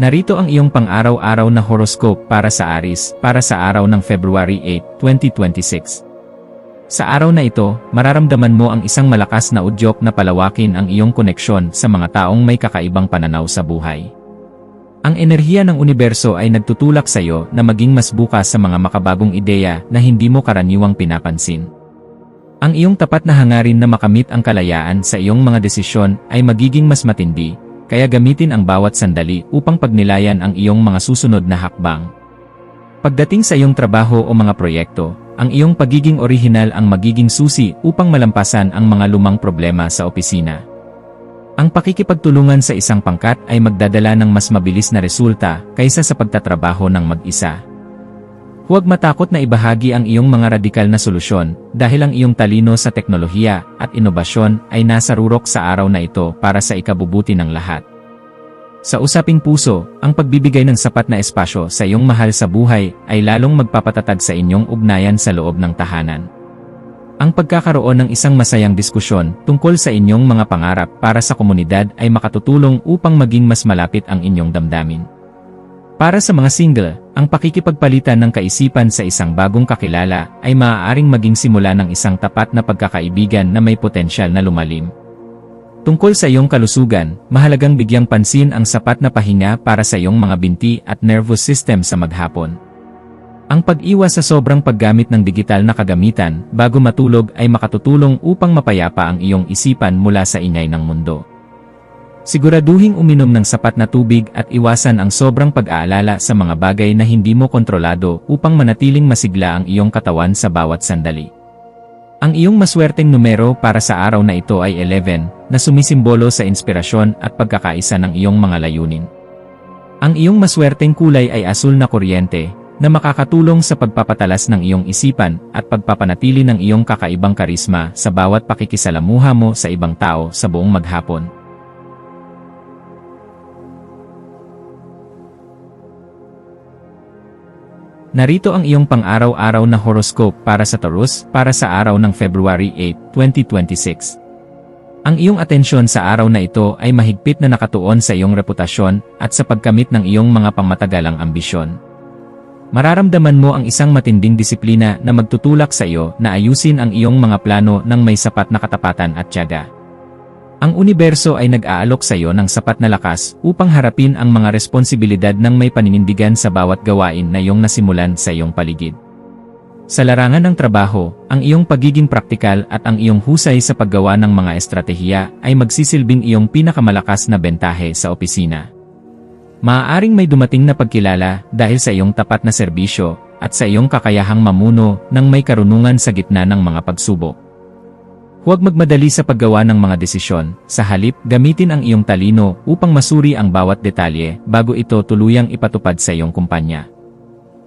Narito ang iyong pang-araw-araw na horoscope para sa Aries, para sa araw ng February 8, 2026. Sa araw na ito, mararamdaman mo ang isang malakas na udyok na palawakin ang iyong koneksyon sa mga taong may kakaibang pananaw sa buhay. Ang enerhiya ng universo ay nagtutulak sa iyo na maging mas bukas sa mga makabagong ideya na hindi mo karaniwang pinapansin. Ang iyong tapat na hangarin na makamit ang kalayaan sa iyong mga desisyon ay magiging mas matindi, kaya gamitin ang bawat sandali upang pagnilayan ang iyong mga susunod na hakbang. Pagdating sa iyong trabaho o mga proyekto, ang iyong pagiging orihinal ang magiging susi upang malampasan ang mga lumang problema sa opisina. Ang pakikipagtulungan sa isang pangkat ay magdadala ng mas mabilis na resulta kaysa sa pagtatrabaho ng mag-isa. Huwag matakot na ibahagi ang iyong mga radikal na solusyon dahil ang iyong talino sa teknolohiya at inobasyon ay nasa rurok sa araw na ito para sa ikabubuti ng lahat. Sa usaping puso, ang pagbibigay ng sapat na espasyo sa iyong mahal sa buhay ay lalong magpapatatag sa inyong ugnayan sa loob ng tahanan. Ang pagkakaroon ng isang masayang diskusyon tungkol sa inyong mga pangarap para sa komunidad ay makatutulong upang maging mas malapit ang inyong damdamin. Para sa mga single, ang pakikipagpalitan ng kaisipan sa isang bagong kakilala ay maaaring maging simula ng isang tapat na pagkakaibigan na may potensyal na lumalim. Tungkol sa iyong kalusugan, mahalagang bigyang pansin ang sapat na pahinga para sa iyong mga binti at nervous system sa maghapon. Ang pag-iwas sa sobrang paggamit ng digital na kagamitan bago matulog ay makatutulong upang mapayapa ang iyong isipan mula sa ingay ng mundo. Siguraduhing uminom ng sapat na tubig at iwasan ang sobrang pag-aalala sa mga bagay na hindi mo kontrolado upang manatiling masigla ang iyong katawan sa bawat sandali. Ang iyong maswerteng numero para sa araw na ito ay 11, na sumisimbolo sa inspirasyon at pagkakaisa ng iyong mga layunin. Ang iyong maswerteng kulay ay asul na kuryente, na makakatulong sa pagpapatalas ng iyong isipan at pagpapanatili ng iyong kakaibang karisma sa bawat pakikisalamuha mo sa ibang tao sa buong maghapon. Narito ang iyong pang-araw-araw na horoscope para sa Taurus, para sa araw ng February 8, 2026. Ang iyong atensyon sa araw na ito ay mahigpit na nakatuon sa iyong reputasyon at sa pagkamit ng iyong mga pangmatagalang ambisyon. Mararamdaman mo ang isang matinding disiplina na magtutulak sa iyo na ayusin ang iyong mga plano ng may sapat na katapatan at tiyaga. Ang universo ay nag-aalok sa iyo ng sapat na lakas upang harapin ang mga responsibilidad ng may paninindigan sa bawat gawain na iyong nasimulan sa iyong paligid. Sa larangan ng trabaho, ang iyong pagiging praktikal at ang iyong husay sa paggawa ng mga estratehiya ay magsisilbing iyong pinakamalakas na bentahe sa opisina. Maaaring may dumating na pagkilala dahil sa iyong tapat na serbisyo at sa iyong kakayahang mamuno ng may karunungan sa gitna ng mga pagsubok. Huwag magmadali sa paggawa ng mga desisyon, sa halip gamitin ang iyong talino upang masuri ang bawat detalye bago ito tuluyang ipatupad sa iyong kumpanya.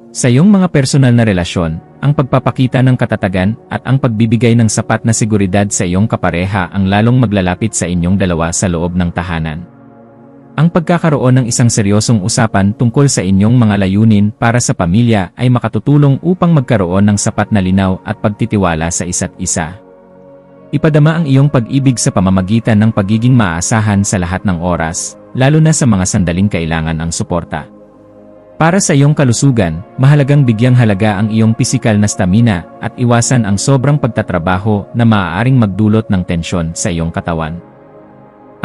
Sa iyong mga personal na relasyon, ang pagpapakita ng katatagan at ang pagbibigay ng sapat na seguridad sa iyong kapareha ang lalong maglalapit sa inyong dalawa sa loob ng tahanan. Ang pagkakaroon ng isang seryosong usapan tungkol sa inyong mga layunin para sa pamilya ay makatutulong upang magkaroon ng sapat na linaw at pagtitiwala sa isa't isa. Ipadama ang iyong pag-ibig sa pamamagitan ng pagiging maaasahan sa lahat ng oras, lalo na sa mga sandaling kailangan ang suporta. Para sa iyong kalusugan, mahalagang bigyang halaga ang iyong pisikal na stamina at iwasan ang sobrang pagtatrabaho na maaaring magdulot ng tensyon sa iyong katawan.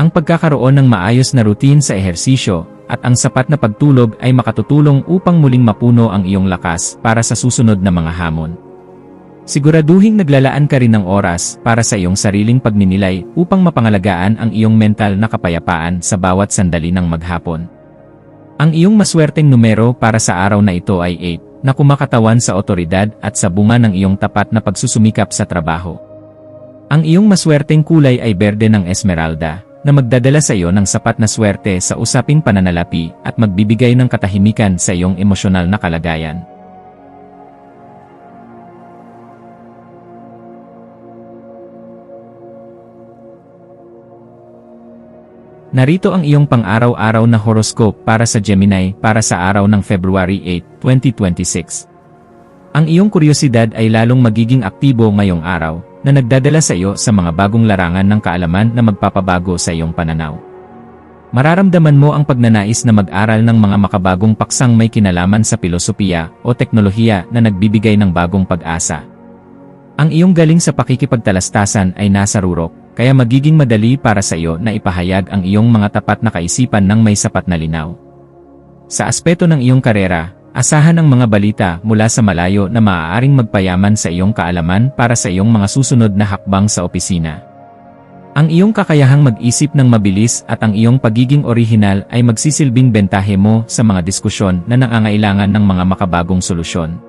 Ang pagkakaroon ng maayos na routine sa ehersisyo at ang sapat na pagtulog ay makatutulong upang muling mapuno ang iyong lakas para sa susunod na mga hamon. Siguraduhing naglalaan ka rin ng oras para sa iyong sariling pagninilay upang mapangalagaan ang iyong mental na kapayapaan sa bawat sandali ng maghapon. Ang iyong maswerteng numero para sa araw na ito ay 8, na kumakatawan sa otoridad at sa bunga ng iyong tapat na pagsusumikap sa trabaho. Ang iyong maswerteng kulay ay berde ng esmeralda, na magdadala sa iyo ng sapat na swerte sa usaping pananalapi at magbibigay ng katahimikan sa iyong emosyonal na kalagayan. Narito ang iyong pang-araw-araw na horoscope para sa Gemini para sa araw ng February 8, 2026. Ang iyong kuryosidad ay lalong magiging aktibo ngayong araw, na nagdadala sa iyo sa mga bagong larangan ng kaalaman na magpapabago sa iyong pananaw. Mararamdaman mo ang pagnanais na mag-aral ng mga makabagong paksang may kinalaman sa filosofiya o teknolohiya na nagbibigay ng bagong pag-asa. Ang iyong galing sa pakikipagtalastasan ay nasa rurok, kaya magiging madali para sa iyo na ipahayag ang iyong mga tapat na kaisipan ng may sapat na linaw. Sa aspeto ng iyong karera, asahan ang mga balita mula sa malayo na maaaring magpayaman sa iyong kaalaman para sa iyong mga susunod na hakbang sa opisina. Ang iyong kakayahang mag-isip ng mabilis at ang iyong pagiging orihinal ay magsisilbing bentahe mo sa mga diskusyon na nangangailangan ng mga makabagong solusyon.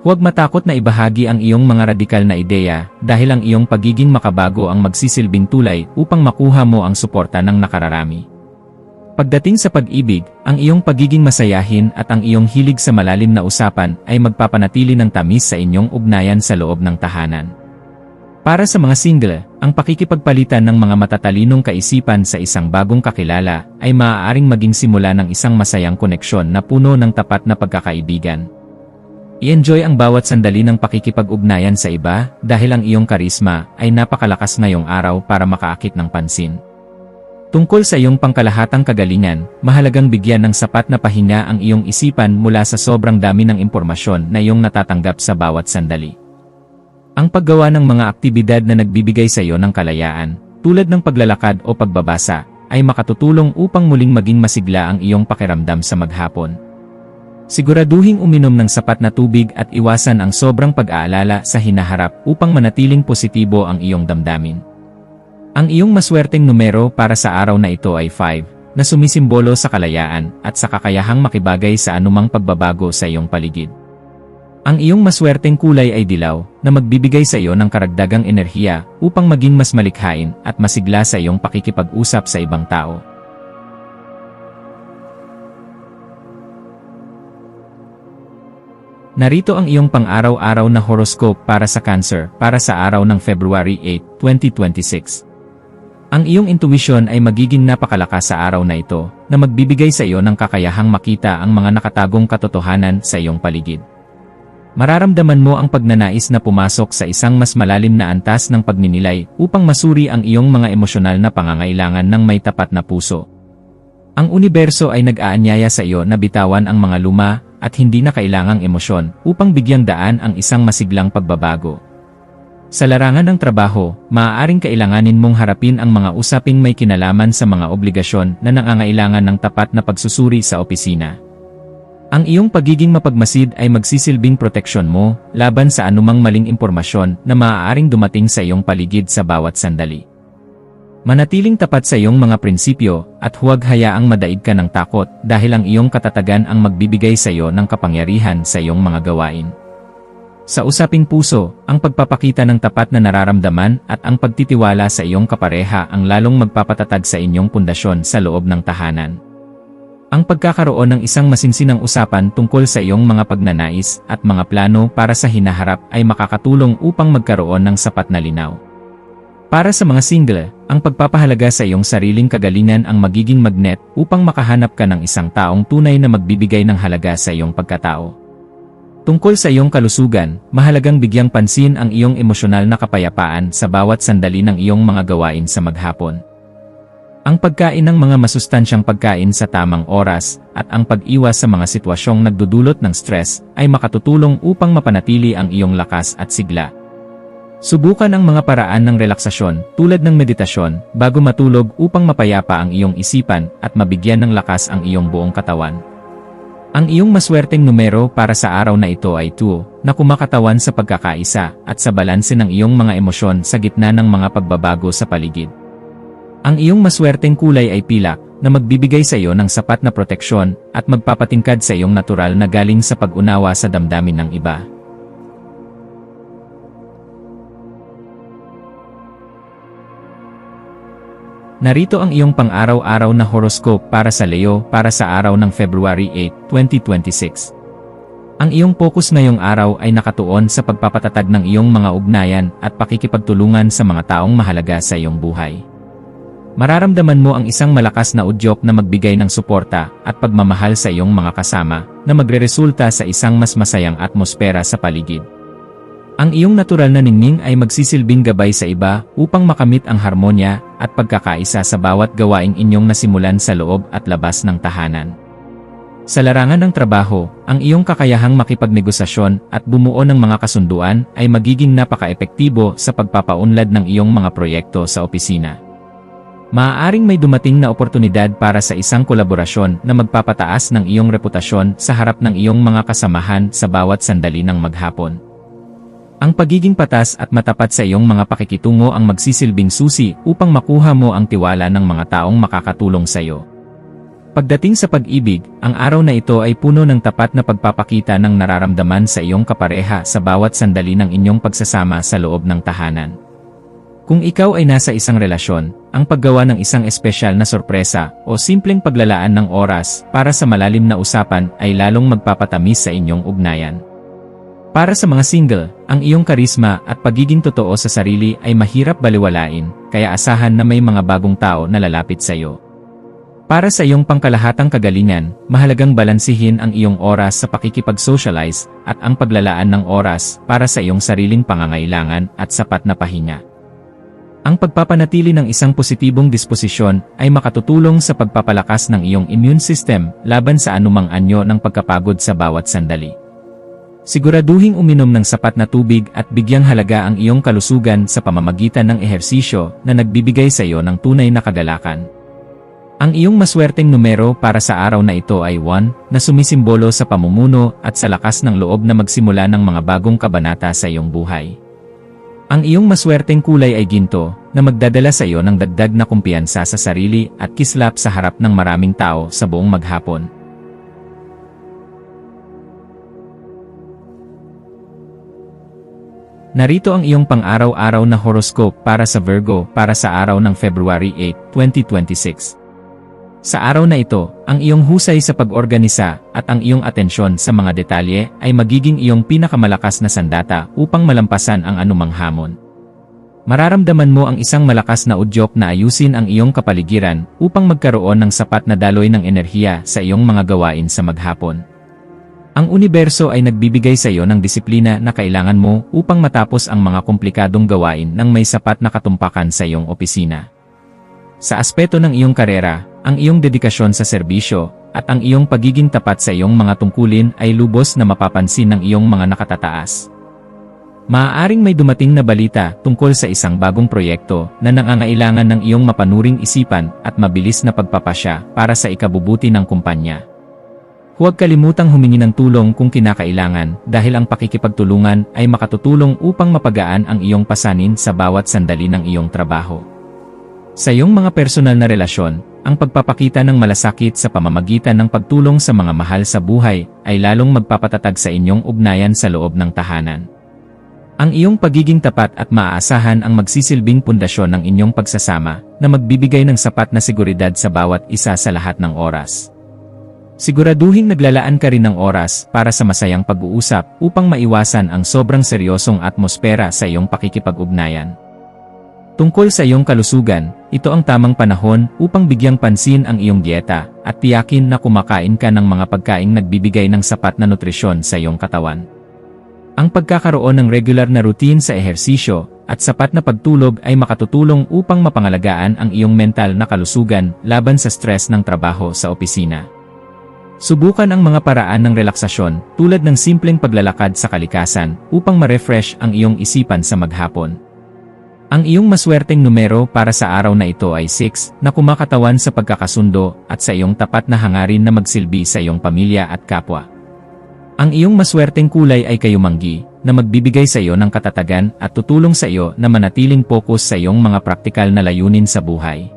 Huwag matakot na ibahagi ang iyong mga radikal na ideya dahil ang iyong pagiging makabago ang magsisilbing tulay upang makuha mo ang suporta ng nakararami. Pagdating sa pag-ibig, ang iyong pagiging masayahin at ang iyong hilig sa malalim na usapan ay magpapanatili ng tamis sa inyong ugnayan sa loob ng tahanan. Para sa mga single, ang pakikipagpalitan ng mga matatalinong kaisipan sa isang bagong kakilala ay maaaring maging simula ng isang masayang koneksyon na puno ng tapat na pagkakaibigan. I-enjoy ang bawat sandali ng pakikipag-ugnayan sa iba dahil ang iyong karisma ay napakalakas ngayong araw para makaakit ng pansin. Tungkol sa iyong pangkalahatang kagalingan, mahalagang bigyan ng sapat na pahinga ang iyong isipan mula sa sobrang dami ng impormasyon na iyong natatanggap sa bawat sandali. Ang paggawa ng mga aktibidad na nagbibigay sa iyo ng kalayaan, tulad ng paglalakad o pagbabasa, ay makatutulong upang muling maging masigla ang iyong pakiramdam sa maghapon. Siguraduhing uminom ng sapat na tubig at iwasan ang sobrang pag-aalala sa hinaharap upang manatiling positibo ang iyong damdamin. Ang iyong maswerteng numero para sa araw na ito ay 5, na sumisimbolo sa kalayaan at sa kakayahang makibagay sa anumang pagbabago sa iyong paligid. Ang iyong maswerteng kulay ay dilaw, na magbibigay sa iyo ng karagdagang enerhiya upang maging mas malikhain at masigla sa iyong pakikipag-usap sa ibang tao. Narito ang iyong pang-araw-araw na horoscope para sa Cancer para sa araw ng February 8, 2026. Ang iyong intuition ay magiging napakalakas sa araw na ito, na magbibigay sa iyo ng kakayahang makita ang mga nakatagong katotohanan sa iyong paligid. Mararamdaman mo ang pagnanais na pumasok sa isang mas malalim na antas ng pagninilay upang masuri ang iyong mga emosyonal na pangangailangan ng may tapat na puso. Ang universo ay nag-aanyaya sa iyo na bitawan ang mga luma at hindi na kailangang emosyon upang bigyang daan ang isang masiglang pagbabago. Sa larangan ng trabaho, maaaring kailanganin mong harapin ang mga usaping may kinalaman sa mga obligasyon na nangangailangan ng tapat na pagsusuri sa opisina. Ang iyong pagiging mapagmasid ay magsisilbing proteksyon mo laban sa anumang maling impormasyon na maaaring dumating sa iyong paligid sa bawat sandali. Manatiling tapat sa iyong mga prinsipyo at huwag hayaang madaig ka ng takot dahil ang iyong katatagan ang magbibigay sa iyo ng kapangyarihan sa iyong mga gawain. Sa usaping puso, ang pagpapakita ng tapat na nararamdaman at ang pagtitiwala sa iyong kapareha ang lalong magpapatatag sa inyong pundasyon sa loob ng tahanan. Ang pagkakaroon ng isang masinsinang usapan tungkol sa iyong mga pagnanais at mga plano para sa hinaharap ay makakatulong upang magkaroon ng sapat na linaw. Para sa mga single, ang pagpapahalaga sa iyong sariling kagalingan ang magiging magnet upang makahanap ka ng isang taong tunay na magbibigay ng halaga sa iyong pagkatao. Tungkol sa iyong kalusugan, mahalagang bigyang pansin ang iyong emosyonal na kapayapaan sa bawat sandali ng iyong mga gawain sa maghapon. Ang pagkain ng mga masustansyang pagkain sa tamang oras at ang pag-iwas sa mga sitwasyong nagdudulot ng stress ay makatutulong upang mapanatili ang iyong lakas at sigla. Subukan ang mga paraan ng relaksasyon tulad ng meditasyon bago matulog upang mapayapa ang iyong isipan at mabigyan ng lakas ang iyong buong katawan. Ang iyong maswerteng numero para sa araw na ito ay 2, na kumakatawan sa pagkakaisa at sa balanse ng iyong mga emosyon sa gitna ng mga pagbabago sa paligid. Ang iyong maswerteng kulay ay pilak, na magbibigay sa iyo ng sapat na proteksyon at magpapatingkad sa iyong natural na galing sa pag-unawa sa damdamin ng iba. Narito ang iyong pang-araw-araw na horoscope para sa Leo para sa araw ng February 8, 2026. Ang iyong focus ngayong araw ay nakatuon sa pagpapatatag ng iyong mga ugnayan at pakikipagtulungan sa mga taong mahalaga sa iyong buhay. Mararamdaman mo ang isang malakas na udyok na magbigay ng suporta at pagmamahal sa iyong mga kasama na magreresulta sa isang mas masayang atmosfera sa paligid. Ang iyong natural na ningning ay magsisilbing gabay sa iba upang makamit ang harmonya at pagkakaisa sa bawat gawaing inyong nasimulan sa loob at labas ng tahanan. Sa larangan ng trabaho, ang iyong kakayahang makipagnegosasyon at bumuo ng mga kasunduan ay magiging napaka-epektibo sa pagpapaunlad ng iyong mga proyekto sa opisina. Maaaring may dumating na oportunidad para sa isang kolaborasyon na magpapataas ng iyong reputasyon sa harap ng iyong mga kasamahan sa bawat sandali ng maghapon. Ang pagiging patas at matapat sa iyong mga pakikitungo ang magsisilbing susi upang makuha mo ang tiwala ng mga taong makakatulong sa iyo. Pagdating sa pag-ibig, ang araw na ito ay puno ng tapat na pagpapakita ng nararamdaman sa iyong kapareha sa bawat sandali ng inyong pagsasama sa loob ng tahanan. Kung ikaw ay nasa isang relasyon, ang paggawa ng isang espesyal na sorpresa o simpleng paglalaan ng oras para sa malalim na usapan ay lalong magpapatamis sa inyong ugnayan. Para sa mga single, ang iyong karisma at pagiging totoo sa sarili ay mahirap baliwalain, kaya asahan na may mga bagong tao na lalapit sa iyo. Para sa iyong pangkalahatang kagalingan, mahalagang balansihin ang iyong oras sa pakikipag-socialize at ang paglalaan ng oras para sa iyong sariling pangangailangan at sapat na pahinga. Ang pagpapanatili ng isang positibong disposisyon ay makatutulong sa pagpapalakas ng iyong immune system laban sa anumang anyo ng pagkapagod sa bawat sandali. Siguraduhing uminom ng sapat na tubig at bigyang halaga ang iyong kalusugan sa pamamagitan ng ehersisyo na nagbibigay sa iyo ng tunay na kagalakan. Ang iyong maswerteng numero para sa araw na ito ay 1, na sumisimbolo sa pamumuno at sa lakas ng loob na magsimula ng mga bagong kabanata sa iyong buhay. Ang iyong maswerteng kulay ay ginto, na magdadala sa iyo ng dagdag na kumpiyansa sa sarili at kislap sa harap ng maraming tao sa buong maghapon. Narito ang iyong pang-araw-araw na horoscope para sa Virgo para sa araw ng February 8, 2026. Sa araw na ito, ang iyong husay sa pag-organisa at ang iyong atensyon sa mga detalye ay magiging iyong pinakamalakas na sandata upang malampasan ang anumang hamon. Mararamdaman mo ang isang malakas na udyok na ayusin ang iyong kapaligiran upang magkaroon ng sapat na daloy ng enerhiya sa iyong mga gawain sa maghapon. Ang universo ay nagbibigay sa iyo ng disiplina na kailangan mo upang matapos ang mga komplikadong gawain ng may sapat na katumpakan sa iyong opisina. Sa aspeto ng iyong karera, ang iyong dedikasyon sa serbisyo at ang iyong pagiging tapat sa iyong mga tungkulin ay lubos na mapapansin ng iyong mga nakatataas. Maaaring may dumating na balita tungkol sa isang bagong proyekto na nangangailangan ng iyong mapanuring isipan at mabilis na pagpapasya para sa ikabubuti ng kumpanya. Huwag kalimutang humingi ng tulong kung kinakailangan dahil ang pakikipagtulungan ay makatutulong upang mapagaan ang iyong pasanin sa bawat sandali ng iyong trabaho. Sa iyong mga personal na relasyon, ang pagpapakita ng malasakit sa pamamagitan ng pagtulong sa mga mahal sa buhay ay lalong magpapatatag sa inyong ugnayan sa loob ng tahanan. Ang iyong pagiging tapat at maaasahan ang magsisilbing pundasyon ng inyong pagsasama na magbibigay ng sapat na seguridad sa bawat isa sa lahat ng oras. Siguraduhing naglalaan ka rin ng oras para sa masayang pag-uusap upang maiwasan ang sobrang seryosong atmosfera sa iyong pakikipag-ugnayan. Tungkol sa iyong kalusugan, ito ang tamang panahon upang bigyang pansin ang iyong dieta at tiyakin na kumakain ka ng mga pagkaing nagbibigay ng sapat na nutrisyon sa iyong katawan. Ang pagkakaroon ng regular na routine sa ehersisyo at sapat na pagtulog ay makatutulong upang mapangalagaan ang iyong mental na kalusugan laban sa stress ng trabaho sa opisina. Subukan ang mga paraan ng relaksasyon tulad ng simpleng paglalakad sa kalikasan upang ma-refresh ang iyong isipan sa maghapon. Ang iyong maswerteng numero para sa araw na ito ay 6, na kumakatawan sa pagkakasundo at sa iyong tapat na hangarin na magsilbi sa iyong pamilya at kapwa. Ang iyong maswerteng kulay ay kayumanggi, na magbibigay sa iyo ng katatagan at tutulong sa iyo na manatiling focus sa iyong mga praktikal na layunin sa buhay.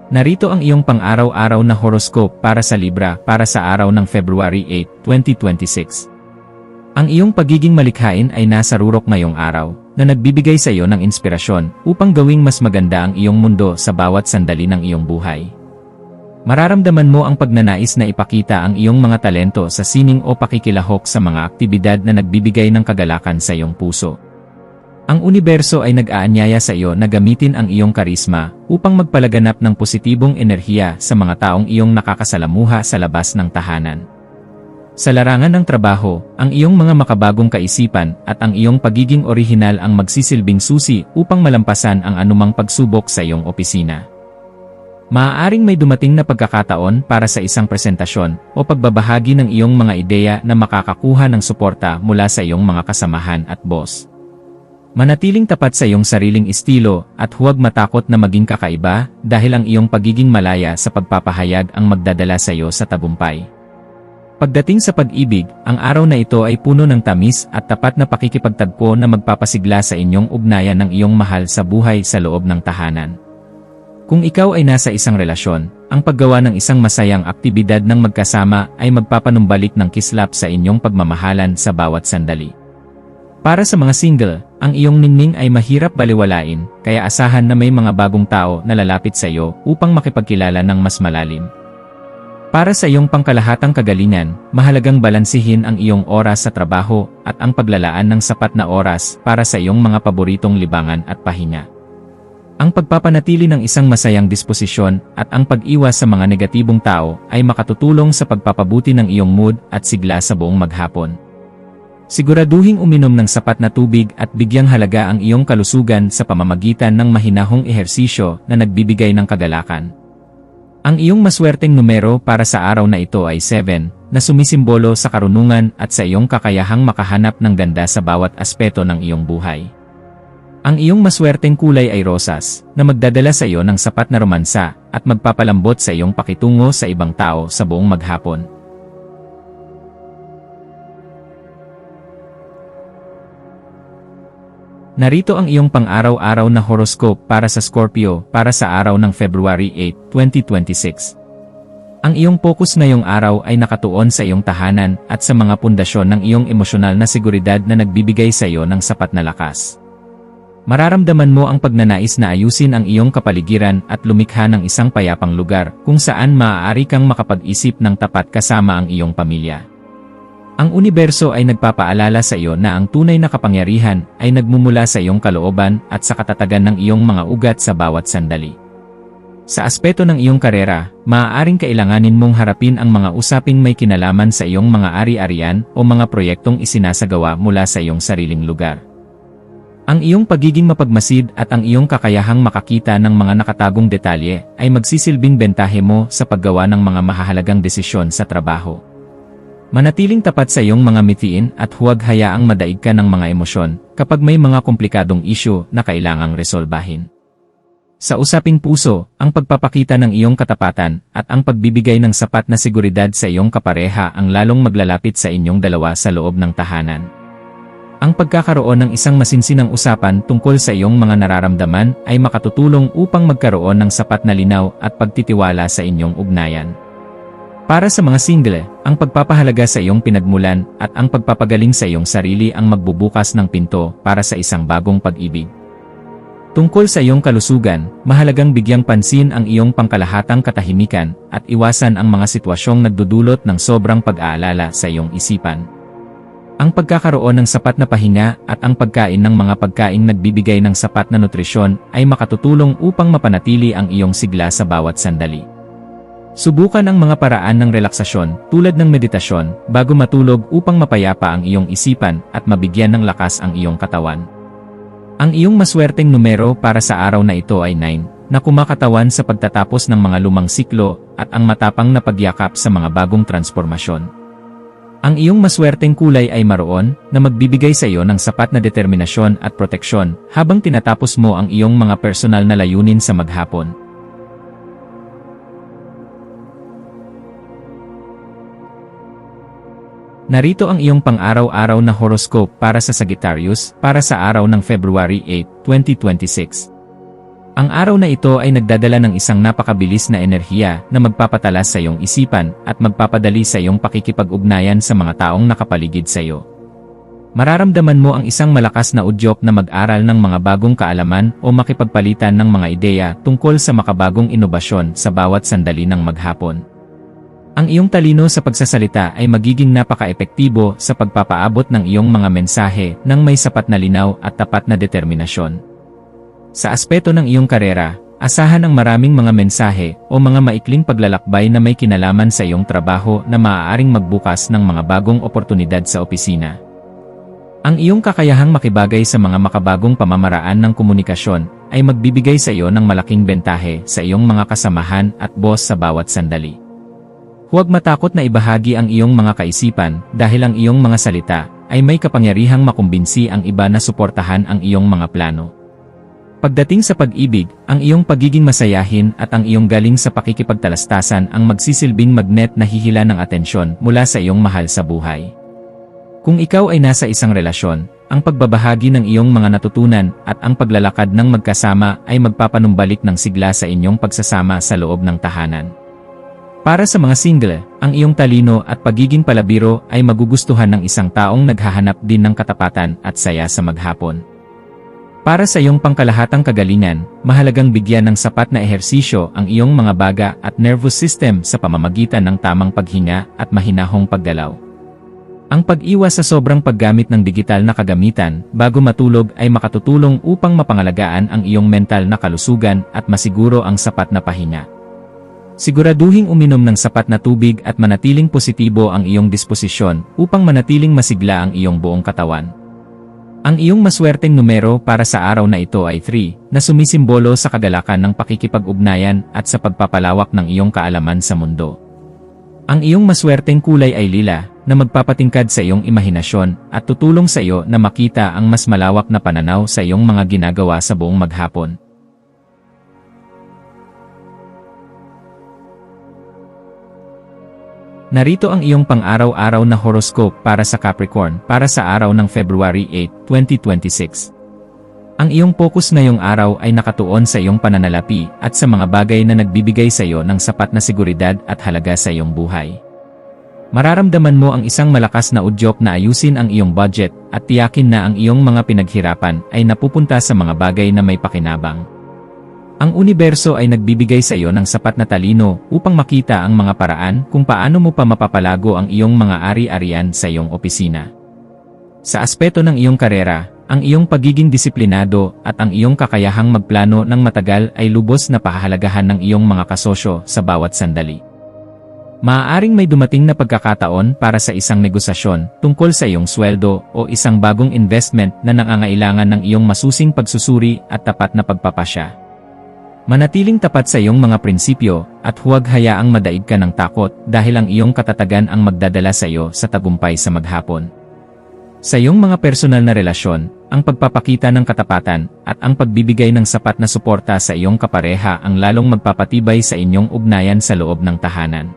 Narito ang iyong pang-araw-araw na horoscope para sa Libra para sa araw ng February 8, 2026. Ang iyong pagiging malikhain ay nasa rurok ngayong araw, na nagbibigay sa iyo ng inspirasyon upang gawing mas maganda ang iyong mundo sa bawat sandali ng iyong buhay. Mararamdaman mo ang pagnanais na ipakita ang iyong mga talento sa sining o pakikilahok sa mga aktibidad na nagbibigay ng kagalakan sa iyong puso. Ang universo ay nag-aanyaya sa iyo na gamitin ang iyong karisma upang magpalaganap ng positibong enerhiya sa mga taong iyong nakakasalamuha sa labas ng tahanan. Sa larangan ng trabaho, ang iyong mga makabagong kaisipan at ang iyong pagiging orihinal ang magsisilbing susi upang malampasan ang anumang pagsubok sa iyong opisina. Maaaring may dumating na pagkakataon para sa isang presentasyon o pagbabahagi ng iyong mga ideya na makakakuha ng suporta mula sa iyong mga kasamahan at boss. Manatiling tapat sa iyong sariling estilo at huwag matakot na maging kakaiba dahil ang iyong pagiging malaya sa pagpapahayag ang magdadala sa iyo sa tagumpay. Pagdating sa pag-ibig, ang araw na ito ay puno ng tamis at tapat na pakikipagtagpo na magpapasigla sa inyong ugnayan ng iyong mahal sa buhay sa loob ng tahanan. Kung ikaw ay nasa isang relasyon, ang paggawa ng isang masayang aktibidad ng magkasama ay magpapanumbalik ng kislap sa inyong pagmamahalan sa bawat sandali. Para sa mga single, ang iyong ningning ay mahirap baliwalain, kaya asahan na may mga bagong tao na lalapit sa iyo upang makipagkilala ng mas malalim. Para sa iyong pangkalahatang kagalingan, mahalagang balansihin ang iyong oras sa trabaho at ang paglalaan ng sapat na oras para sa iyong mga paboritong libangan at pahinga. Ang pagpapanatili ng isang masayang disposisyon at ang pag-iwas sa mga negatibong tao ay makatutulong sa pagpapabuti ng iyong mood at sigla sa buong maghapon. Siguraduhing uminom ng sapat na tubig at bigyang halaga ang iyong kalusugan sa pamamagitan ng mahinahong ehersisyo na nagbibigay ng kagalakan. Ang iyong maswerteng numero para sa araw na ito ay 7, na sumisimbolo sa karunungan at sa iyong kakayahang makahanap ng ganda sa bawat aspeto ng iyong buhay. Ang iyong maswerteng kulay ay rosas, na magdadala sa iyo ng sapat na romansa at magpapalambot sa iyong pakitungo sa ibang tao sa buong maghapon. Narito ang iyong pang-araw-araw na horoscope para sa Scorpio para sa araw ng February 8, 2026. Ang iyong focus ngayong araw ay nakatuon sa iyong tahanan at sa mga pundasyon ng iyong emosyonal na seguridad na nagbibigay sa iyo ng sapat na lakas. Mararamdaman mo ang pagnanais na ayusin ang iyong kapaligiran at lumikha ng isang payapang lugar kung saan maaari kang makapag-isip ng tapat kasama ang iyong pamilya. Ang universo ay nagpapaalala sa iyo na ang tunay na kapangyarihan ay nagmumula sa iyong kalooban at sa katatagan ng iyong mga ugat sa bawat sandali. Sa aspeto ng iyong karera, maaaring kailanganin mong harapin ang mga usaping may kinalaman sa iyong mga ari-arian o mga proyektong isinasagawa mula sa iyong sariling lugar. Ang iyong pagiging mapagmasid at ang iyong kakayahang makakita ng mga nakatagong detalye ay magsisilbing bentahe mo sa paggawa ng mga mahahalagang desisyon sa trabaho. Manatiling tapat sa iyong mga mitiin at huwag hayaang madaig ka ng mga emosyon kapag may mga komplikadong isyu na kailangang resolbahin. Sa usaping puso, ang pagpapakita ng iyong katapatan at ang pagbibigay ng sapat na seguridad sa iyong kapareha ang lalong maglalapit sa inyong dalawa sa loob ng tahanan. Ang pagkakaroon ng isang masinsinang usapan tungkol sa iyong mga nararamdaman ay makatutulong upang magkaroon ng sapat na linaw at pagtitiwala sa inyong ugnayan. Para sa mga single, ang pagpapahalaga sa iyong pinagmulan at ang pagpapagaling sa iyong sarili ang magbubukas ng pinto para sa isang bagong pag-ibig. Tungkol sa iyong kalusugan, mahalagang bigyang pansin ang iyong pangkalahatang katahimikan at iwasan ang mga sitwasyong nagdudulot ng sobrang pag-aalala sa iyong isipan. Ang pagkakaroon ng sapat na pahinga at ang pagkain ng mga pagkaing nagbibigay ng sapat na nutrisyon ay makatutulong upang mapanatili ang iyong sigla sa bawat sandali. Subukan ang mga paraan ng relaksasyon tulad ng meditasyon bago matulog upang mapayapa ang iyong isipan at mabigyan ng lakas ang iyong katawan. Ang iyong maswerteng numero para sa araw na ito ay 9, na kumakatawan sa pagtatapos ng mga lumang siklo at ang matapang na pagyakap sa mga bagong transformasyon. Ang iyong maswerteng kulay ay maroon, na magbibigay sa iyo ng sapat na determinasyon at proteksyon habang tinatapos mo ang iyong mga personal na layunin sa maghapon. Narito ang iyong pang-araw-araw na horoscope para sa Sagittarius para sa araw ng February 8, 2026. Ang araw na ito ay nagdadala ng isang napakabilis na enerhiya na magpapatalas sa iyong isipan at magpapadali sa iyong pakikipag-ugnayan sa mga taong nakapaligid sa iyo. Mararamdaman mo ang isang malakas na udyok na mag-aral ng mga bagong kaalaman o makipagpalitan ng mga ideya tungkol sa makabagong inobasyon sa bawat sandali ng maghapon. Ang iyong talino sa pagsasalita ay magiging napaka-epektibo sa pagpapaabot ng iyong mga mensahe nang may sapat na linaw at tapat na determinasyon. Sa aspeto ng iyong karera, Asahan ang maraming mga mensahe o mga maikling paglalakbay na may kinalaman sa iyong trabaho na maaaring magbukas ng mga bagong oportunidad sa opisina. Ang iyong kakayahang makibagay sa mga makabagong pamamaraan ng komunikasyon ay magbibigay sa iyo ng malaking bentahe sa iyong mga kasamahan at boss sa bawat sandali. Huwag matakot na ibahagi ang iyong mga kaisipan dahil ang iyong mga salita ay may kapangyarihang makumbinsi ang iba na suportahan ang iyong mga plano. Pagdating sa pag-ibig, ang iyong pagiging masayahin at ang iyong galing sa pakikipagtalastasan ang magsisilbing magnet na hihila ng atensyon mula sa iyong mahal sa buhay. Kung ikaw ay nasa isang relasyon, ang pagbabahagi ng iyong mga natutunan at ang paglalakad ng magkasama ay magpapanumbalik ng sigla sa inyong pagsasama sa loob ng tahanan. Para sa mga single, ang iyong talino at pagiging palabiro ay magugustuhan ng isang taong naghahanap din ng katapatan at saya sa maghapon. Para sa iyong pangkalahatang kagalingan, mahalagang bigyan ng sapat na ehersisyo ang iyong mga baga at nervous system sa pamamagitan ng tamang paghinga at mahinahong paggalaw. Ang pag-iwas sa sobrang paggamit ng digital na kagamitan bago matulog ay makatutulong upang mapangalagaan ang iyong mental na kalusugan at masiguro ang sapat na pahinga. Siguraduhing uminom ng sapat na tubig at manatiling positibo ang iyong disposisyon upang manatiling masigla ang iyong buong katawan. Ang iyong maswerteng numero para sa araw na ito ay 3, na sumisimbolo sa kagalakan ng pakikipag-ugnayan at sa pagpapalawak ng iyong kaalaman sa mundo. Ang iyong maswerteng kulay ay lila, na magpapatingkad sa iyong imahinasyon at tutulong sa iyo na makita ang mas malawak na pananaw sa iyong mga ginagawa sa buong maghapon. Narito ang iyong pang-araw-araw na horoscope para sa Capricorn para sa araw ng February 8, 2026. Ang iyong focus ngayong araw ay nakatuon sa iyong pananalapi at sa mga bagay na nagbibigay sa iyo ng sapat na seguridad at halaga sa iyong buhay. Mararamdaman mo ang isang malakas na udyok na ayusin ang iyong budget at tiyakin na ang iyong mga pinaghirapan ay napupunta sa mga bagay na may pakinabang. Ang universo ay nagbibigay sa iyo ng sapat na talino upang makita ang mga paraan kung paano mo pa mapapalago ang iyong mga ari-arian sa iyong opisina. Sa aspeto ng iyong karera, ang iyong pagiging disiplinado at ang iyong kakayahang magplano ng matagal ay lubos na pahahalagahan ng iyong mga kasosyo sa bawat sandali. Maaaring may dumating na pagkakataon para sa isang negosasyon tungkol sa iyong sweldo o isang bagong investment na nangangailangan ng iyong masusing pagsusuri at tapat na pagpapasya. Manatiling tapat sa iyong mga prinsipyo at huwag hayaang madaig ka ng takot dahil ang iyong katatagan ang magdadala sa iyo sa tagumpay sa maghapon. Sa iyong mga personal na relasyon, ang pagpapakita ng katapatan at ang pagbibigay ng sapat na suporta sa iyong kapareha ang lalong magpapatibay sa inyong ugnayan sa loob ng tahanan.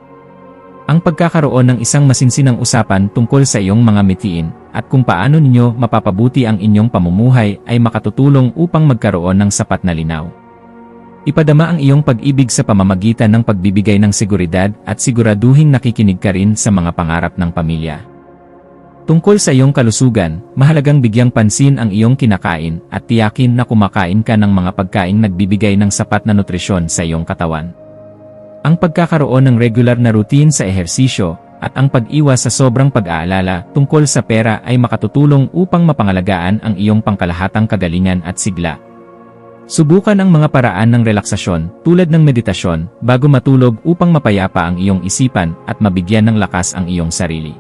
Ang pagkakaroon ng isang masinsinang usapan tungkol sa iyong mga mitiin at kung paano ninyo mapapabuti ang inyong pamumuhay ay makatutulong upang magkaroon ng sapat na linaw. Ipadama ang iyong pag-ibig sa pamamagitan ng pagbibigay ng seguridad at siguraduhing nakikinig ka rin sa mga pangarap ng pamilya. Tungkol sa iyong kalusugan, mahalagang bigyang pansin ang iyong kinakain at tiyakin na kumakain ka ng mga pagkaing nagbibigay ng sapat na nutrisyon sa iyong katawan. Ang pagkakaroon ng regular na routine sa ehersisyo at ang pag-iwas sa sobrang pag-aalala tungkol sa pera ay makatutulong upang mapangalagaan ang iyong pangkalahatang kagalingan at sigla. Subukan ang mga paraan ng relaksasyon tulad ng meditasyon bago matulog upang mapayapa ang iyong isipan at mabigyan ng lakas ang iyong sarili.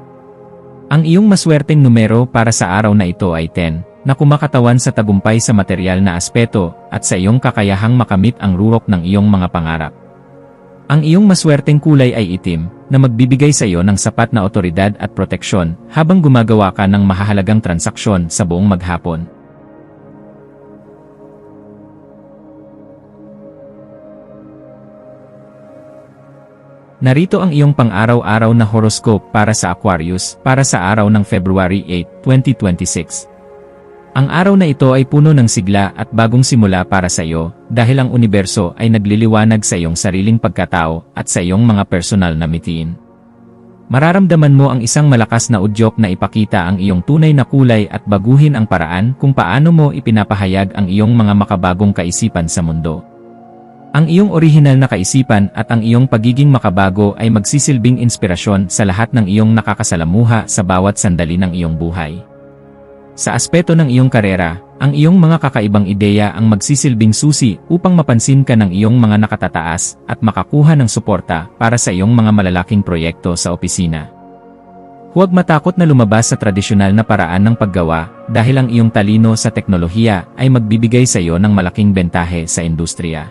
Ang iyong maswerteng numero para sa araw na ito ay 10, na kumakatawan sa tagumpay sa material na aspeto at sa iyong kakayahang makamit ang rurok ng iyong mga pangarap. Ang iyong maswerteng kulay ay itim, na magbibigay sa iyo ng sapat na otoridad at proteksyon habang gumagawa ka ng mahahalagang transaksyon sa buong maghapon. Narito ang iyong pang-araw-araw na horoscope para sa Aquarius para sa araw ng February 8, 2026. Ang araw na ito ay puno ng sigla at bagong simula para sa iyo dahil ang universo ay nagliliwanag sa iyong sariling pagkatao at sa iyong mga personal na mitiin. Mararamdaman mo ang isang malakas na udyok na ipakita ang iyong tunay na kulay at baguhin ang paraan kung paano mo ipinapahayag ang iyong mga makabagong kaisipan sa mundo. Ang iyong orihinal na kaisipan at ang iyong pagiging makabago ay magsisilbing inspirasyon sa lahat ng iyong nakakasalamuha sa bawat sandali ng iyong buhay. Sa aspeto ng iyong karera, ang iyong mga kakaibang ideya ang magsisilbing susi upang mapansin ka ng iyong mga nakatataas at makakuha ng suporta para sa iyong mga malalaking proyekto sa opisina. Huwag matakot na lumabas sa tradisyonal na paraan ng paggawa dahil ang iyong talino sa teknolohiya ay magbibigay sa iyo ng malaking bentahe sa industriya.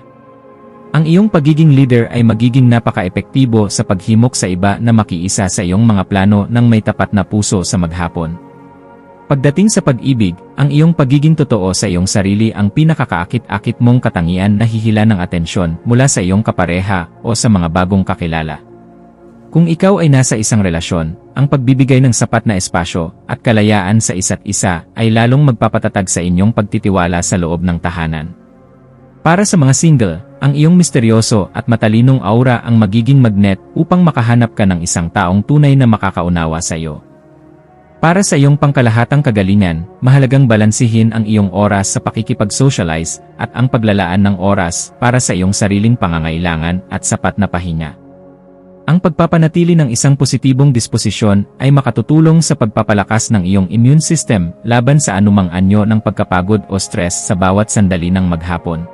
Ang iyong pagiging leader ay magiging napaka-epektibo sa paghimok sa iba na makiisa sa iyong mga plano ng may tapat na puso sa maghapon. Pagdating sa pag-ibig, ang iyong pagiging totoo sa iyong sarili ang pinakakaakit-akit mong katangian na hihila ng atensyon mula sa iyong kapareha o sa mga bagong kakilala. Kung ikaw ay nasa isang relasyon, ang pagbibigay ng sapat na espasyo at kalayaan sa isa't isa ay lalong magpapatatag sa inyong pagtitiwala sa loob ng tahanan. Para sa mga single, ang iyong misteryoso at matalinong aura ang magiging magnet upang makahanap ka ng isang taong tunay na makakaunawa sa iyo. Para sa iyong pangkalahatang kagalingan, mahalagang balansihin ang iyong oras sa pakikipag-socialize at ang paglalaan ng oras para sa iyong sariling pangangailangan at sapat na pahinga. Ang pagpapanatili ng isang positibong disposisyon ay makatutulong sa pagpapalakas ng iyong immune system laban sa anumang anyo ng pagkapagod o stress sa bawat sandali ng maghapon.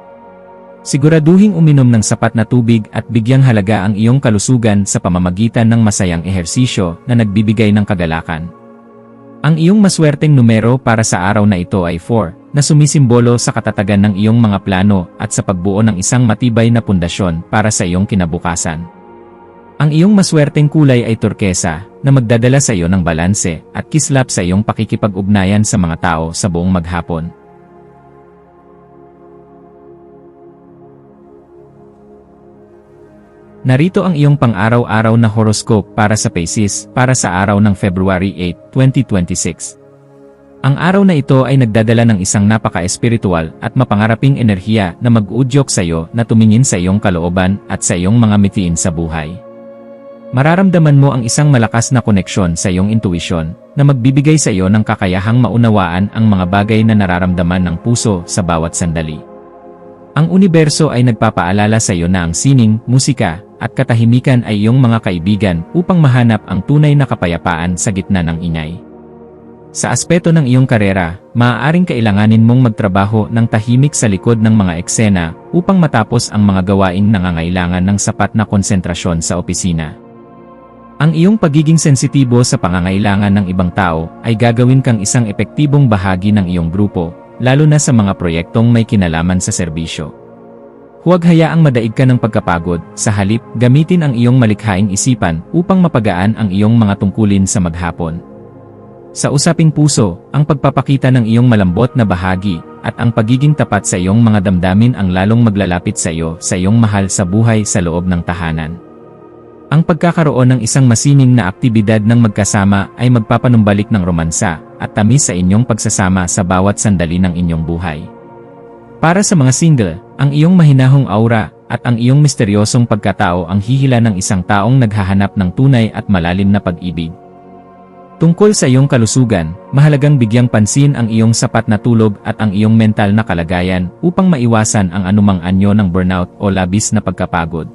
Siguraduhing uminom ng sapat na tubig at bigyang halaga ang iyong kalusugan sa pamamagitan ng masayang ehersisyo na nagbibigay ng kagalakan. Ang iyong maswerteng numero para sa araw na ito ay 4, na sumisimbolo sa katatagan ng iyong mga plano at sa pagbuo ng isang matibay na pundasyon para sa iyong kinabukasan. Ang iyong maswerteng kulay ay turkesa, na magdadala sa iyo ng balanse at kislap sa iyong pakikipag-ugnayan sa mga tao sa buong maghapon. Narito ang iyong pang-araw-araw na horoscope para sa Pisces para sa araw ng February 8, 2026. Ang araw na ito ay nagdadala ng isang napaka-espiritual at mapangaraping enerhiya na mag-uudyok sa iyo na tumingin sa iyong kalooban at sa iyong mga mitiin sa buhay. Mararamdaman mo ang isang malakas na koneksyon sa iyong intuisyon na magbibigay sa iyo ng kakayahang maunawaan ang mga bagay na nararamdaman ng puso sa bawat sandali. Ang universo ay nagpapaalala sa iyo na ang sining, musika, at katahimikan ay iyong mga kaibigan upang mahanap ang tunay na kapayapaan sa gitna ng ingay. Sa aspeto ng iyong karera, maaaring kailanganin mong magtrabaho ng tahimik sa likod ng mga eksena upang matapos ang mga gawaing nangangailangan ng sapat na konsentrasyon sa opisina. Ang iyong pagiging sensitibo sa pangangailangan ng ibang tao ay gagawin kang isang epektibong bahagi ng iyong grupo, lalo na sa mga proyektong may kinalaman sa serbisyo. Huwag hayaang madaig ka ng pagkapagod, sa halip, gamitin ang iyong malikhaing isipan upang mapagaan ang iyong mga tungkulin sa maghapon. Sa usaping puso, ang pagpapakita ng iyong malambot na bahagi at ang pagiging tapat sa iyong mga damdamin ang lalong maglalapit sa iyong mahal sa buhay sa loob ng tahanan. Ang pagkakaroon ng isang masining na aktibidad ng magkasama ay magpapanumbalik ng romansa at tamis sa inyong pagsasama sa bawat sandali ng inyong buhay. Para sa mga single, ang iyong mahinahong aura at ang iyong misteryosong pagkatao ang hihila ng isang taong naghahanap ng tunay at malalim na pag-ibig. Tungkol sa iyong kalusugan, mahalagang bigyang pansin ang iyong sapat na tulog at ang iyong mental na kalagayan upang maiwasan ang anumang anyo ng burnout o labis na pagkapagod.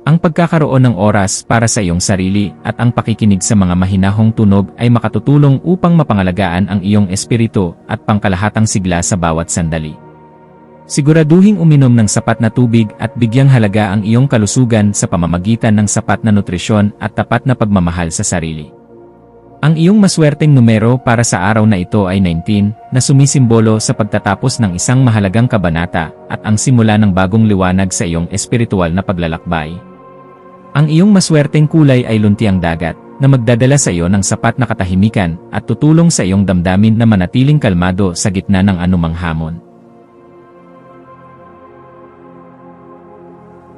Ang pagkakaroon ng oras para sa iyong sarili at ang pakikinig sa mga mahinahong tunog ay makatutulong upang mapangalagaan ang iyong espiritu at pangkalahatang sigla sa bawat sandali. Siguraduhing uminom ng sapat na tubig at bigyang halaga ang iyong kalusugan sa pamamagitan ng sapat na nutrisyon at tapat na pagmamahal sa sarili. Ang iyong maswerteng numero para sa araw na ito ay 19, na sumisimbolo sa pagtatapos ng isang mahalagang kabanata at ang simula ng bagong liwanag sa iyong espiritual na paglalakbay. Ang iyong maswerteng kulay ay luntiang dagat, na magdadala sa iyo ng sapat na katahimikan at tutulong sa iyong damdamin na manatiling kalmado sa gitna ng anumang hamon.